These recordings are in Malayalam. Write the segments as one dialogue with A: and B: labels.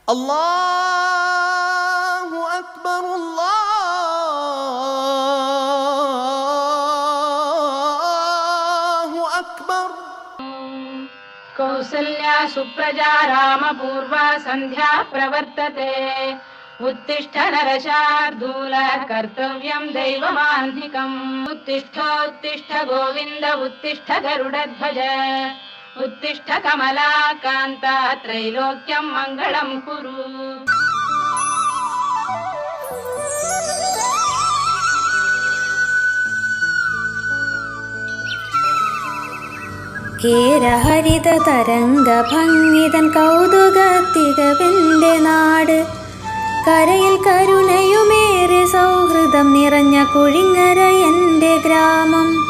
A: അല്ലാഹു അക്ബർ അല്ലാഹു അക്ബർ.
B: കൗസല്യാ സുപ്രജാ രാമപൂർവ സന്ധ്യാ പ്രവർത്തത്തെ. ഉത്തിഷ്ഠ നരശാർദൂല കർത്തവ്യം ദൈവമാന്തികം. ഉത്തിഷ്ഠോത്തിഷ്ഠ ഗോവിന്ദ ഉത്തിഷ്ഠ ഗരുഡധ്വജ. ഉത്തിഷ്ഠ കമലാകാന്ത ത്രൈലോക്യം മംഗളം കുരു.
C: കേരഹരിത തരംഗ ഭംഗിതൻ കൗതുക തികവെന്റെ നാട്. കരയിൽ കരുണയുമേറെ സൗഹൃദം നിറഞ്ഞ കുഴിങ്ങര എൻ്റെ ഗ്രാമം.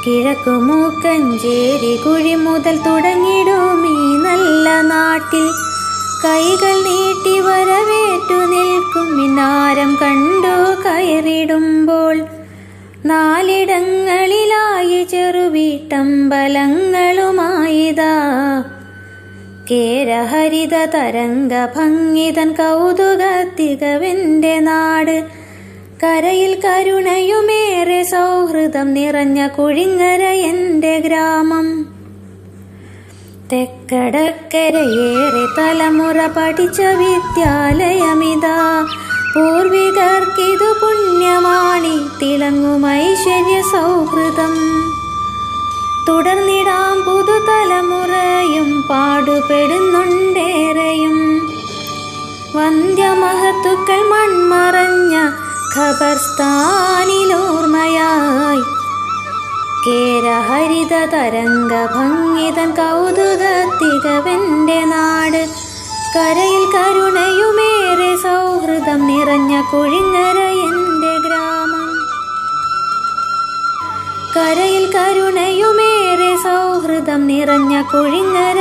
C: കിഴക്കുമൂക്കഞ്ചേരി കുഴി മുതൽ തുടങ്ങിടും ഈ നല്ല നാട്ടിൽ. കൈകൾ നീട്ടി വരവേറ്റു നിൽക്കും മിനാരം കണ്ടു കയറിടുമ്പോൾ. നാലിടങ്ങളിലായി ചെറുവീട്ടമ്പലങ്ങളുമായിതാ കേരഹരിത തരംഗ ഭംഗിതൻ കൗതുക തികവെന്റെ നാട്. കരയിൽ കരുണയുമേറെ സൗഹൃദം നിറഞ്ഞ കുഴിങ്ങര എൻ്റെ ഗ്രാമം. തെക്കടക്കരയേറെ തലമുറ പഠിച്ച വിദ്യാലയമിതാ. പൂർവികർക്കിതു പുണ്യമാണി തിളങ്ങും ഐശ്വര്യ സൗഹൃദം. തുടർന്നിടാം പുതുതലമുറയും പാടുപെടുന്നുണ്ടേറെയും. വന്ധ്യമഹത്തുക്കൾ മൺമറഞ്ഞ ഖബർസ്ഥാനിലോർമ്മയായി. കേരഹരിത തരംഗ ഭംഗിതൻ കൗതുക തികവെന്റെ നാട്. കരയിൽ കരുണയുമേറെ സൗഹൃദം നിറഞ്ഞ കുഴിങ്ങര എൻ്റെ ഗ്രാമം. കരയിൽ കരുണയുമേറെ സൗഹൃദം നിറഞ്ഞ കുഴിങ്ങര